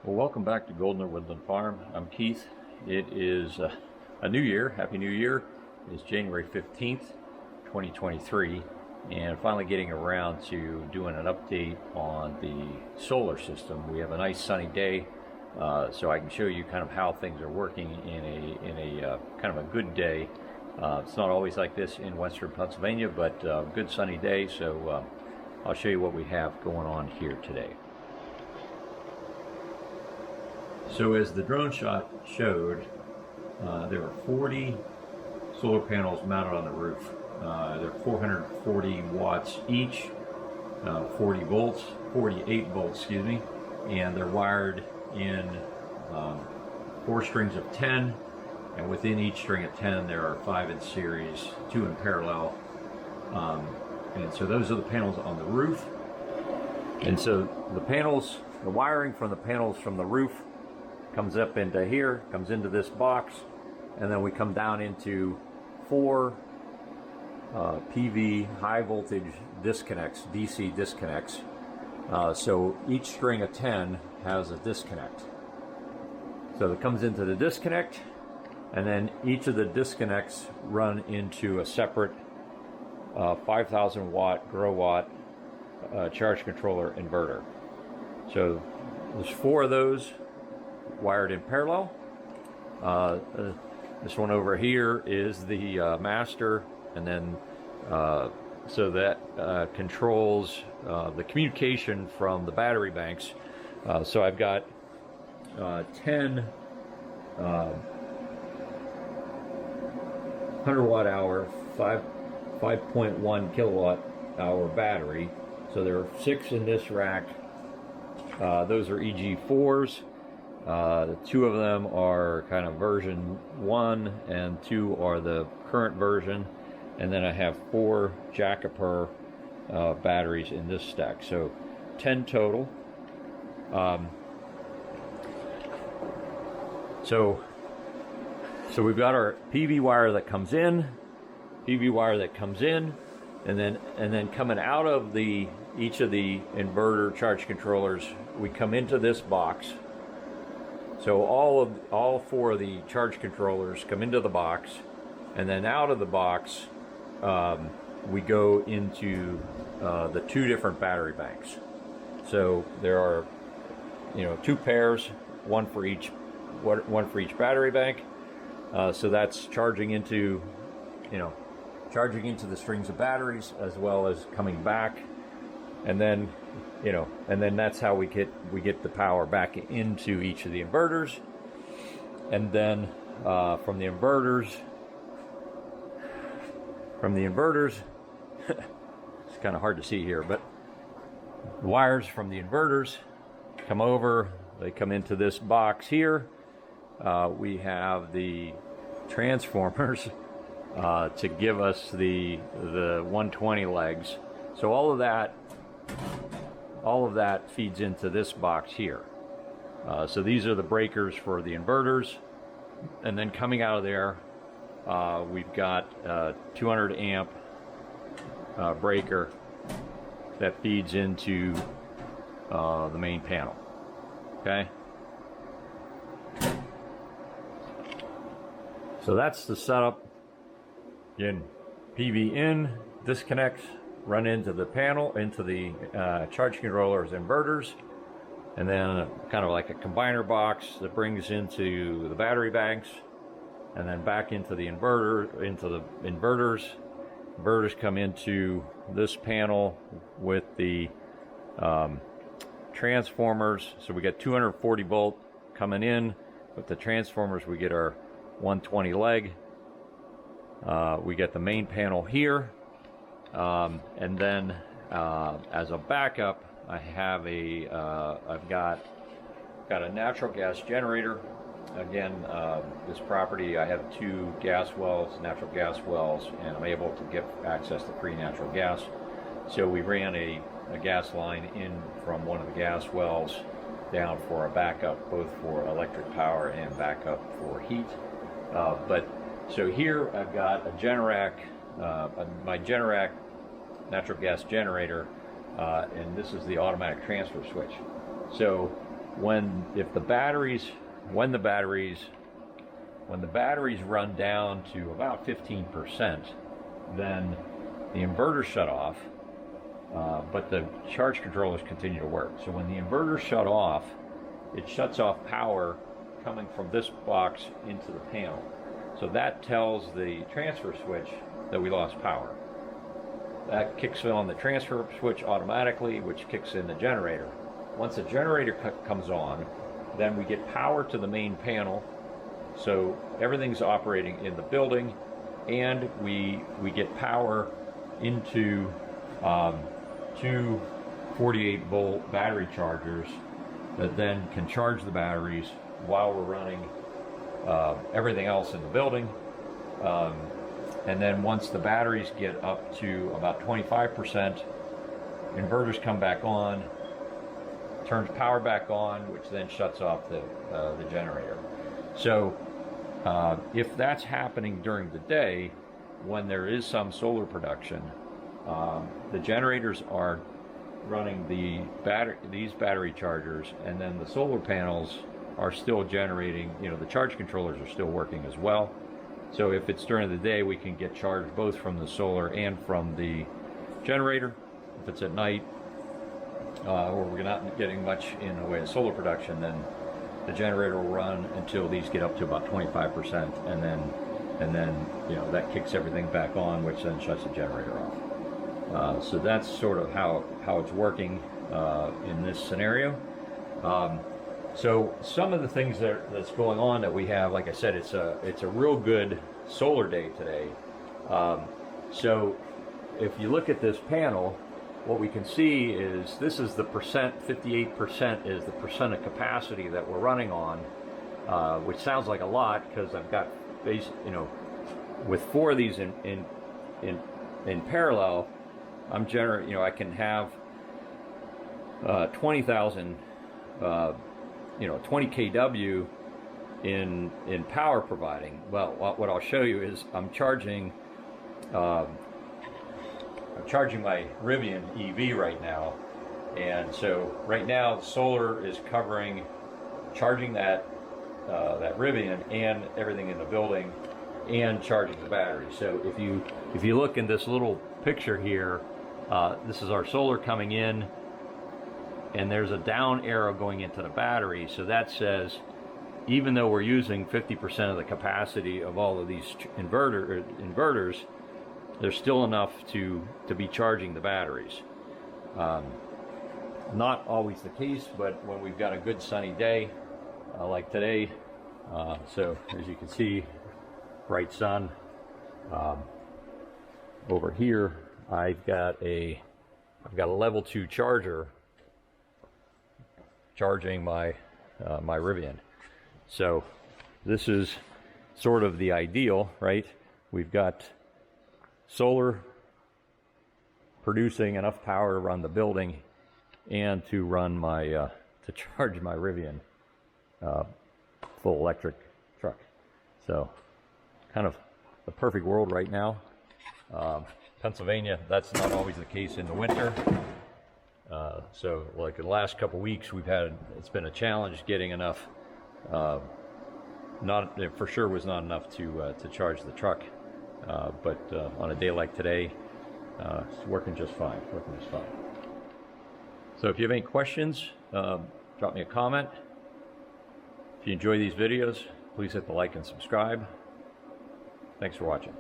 Well, welcome back to Goldener Woodland Farm. I'm Keith. It is a new year. Happy New Year. It's January 15th, 2023, and finally getting around to doing an update on the solar system. We have a nice sunny day, so I can show you kind of how things are working in a kind of a good day. It's not always like this in western Pennsylvania, but good sunny day, so I'll show you what we have going on here today. So as the drone shot showed, there are 40 solar panels mounted on the roof. They're 440 watts each, 48 volts, excuse me, and they're wired in 4 strings of 10, and within each string of 10 there are 5 in series, 2 in parallel, and so those are the panels on the roof. And so the wiring from the panels from the roof comes up into here, comes into this box, and then we come down into 4 PV high voltage disconnects, DC disconnects. So each string of 10 has a disconnect. So it comes into the disconnect, and then each of the disconnects run into a separate 5,000 watt Growatt charge controller inverter. So there's 4 of those wired in parallel. This one over here is the master, and then so that controls the communication from the battery banks. So I've got 10 100 watt hour 5.1 kilowatt hour battery. So there are 6 in this rack. Those are EG4s. 2 of them are kind of version 1, and 2 are the current version, and then I have 4 Jackiper batteries in this stack, so 10 total. So we've got our PV wire that comes in, and then coming out of each of the inverter charge controllers, we come into this box. So all 4 of the charge controllers come into the box, and then out of the box we go into the 2 different battery banks. So there are 2 pairs, one for each battery bank. So that's charging into the strings of batteries as well as coming back, and then that's how we get the power back into each of the inverters. And then from the inverters it's kind of hard to see here, but the wires from the inverters come over, they come into this box here. We have the transformers to give us the 120 legs. So all of that feeds into this box here. So these are the breakers for the inverters, and then coming out of there we've got a 200 amp breaker that feeds into the main panel. Okay, so that's the setup. Again, PV in, disconnects, run into the panel, into the charge controllers, inverters, and then kind of like a combiner box that brings into the battery banks, and then back into the inverters. Inverters come into this panel with the transformers. So we got 240 volt coming in. With the transformers, we get our 120 leg. We get the main panel here. And then as a backup, I have I've got a natural gas generator. Again, this property, I have 2 natural gas wells, and I'm able to get access to free natural gas. So we ran a gas line in from one of the gas wells down for a backup, both for electric power and backup for heat. So here I've got a Generac, my Generac natural gas generator, and this is the automatic transfer switch. So when the batteries run down to about 15%, then the inverters shut off, but the charge controllers continue to work. So when the inverters shut off, it shuts off power coming from this box into the panel. So that tells the transfer switch that we lost power. That kicks on the transfer switch automatically, which kicks in the generator. Once the generator comes on, then we get power to the main panel. So everything's operating in the building, and we get power into two 48-volt battery chargers that then can charge the batteries while we're running everything else in the building. And then once the batteries get up to about 25%, inverters come back on, turns power back on, which then shuts off the generator. So if that's happening during the day, when there is some solar production, the generators are running these battery chargers, and then the solar panels are still generating, the charge controllers are still working as well. So if it's during the day, we can get charged both from the solar and from the generator. If it's at night, or we're not getting much in the way of solar production, then the generator will run until these get up to about 25%, and then that kicks everything back on, which then shuts the generator off. So that's sort of how it's working in this scenario. So some of the things that's going on that we have, like I said, it's a real good solar day today. So if you look at this panel, what we can see is this is the percent. 58% is the percent of capacity that we're running on, which sounds like a lot because I've got with 4 of these in parallel. I'm I can have 20,000. 20 kW in power providing. Well, what I'll show you is I'm charging my Rivian EV right now, and so right now solar is charging that Rivian and everything in the building, and charging the battery. So if you look in this little picture here, this is our solar coming in, and there's a down arrow going into the battery. So that says, even though we're using 50% of the capacity of all of these inverters, there's still enough to be charging the batteries. Not always the case, but when we've got a good sunny day like today, so as you can see, bright sun. Over here, I've got a level 2 charger charging my Rivian. So this is sort of the ideal, right? We've got solar producing enough power to run the building and to run my to charge my Rivian full electric truck. So kind of the perfect world right now. Pennsylvania, that's not always the case in the winter. So like the last couple weeks it's been a challenge getting enough, it for sure was not enough to charge the truck, but on a day like today, it's working just fine, So if you have any questions, drop me a comment. If you enjoy these videos, please hit the like and subscribe. Thanks for watching.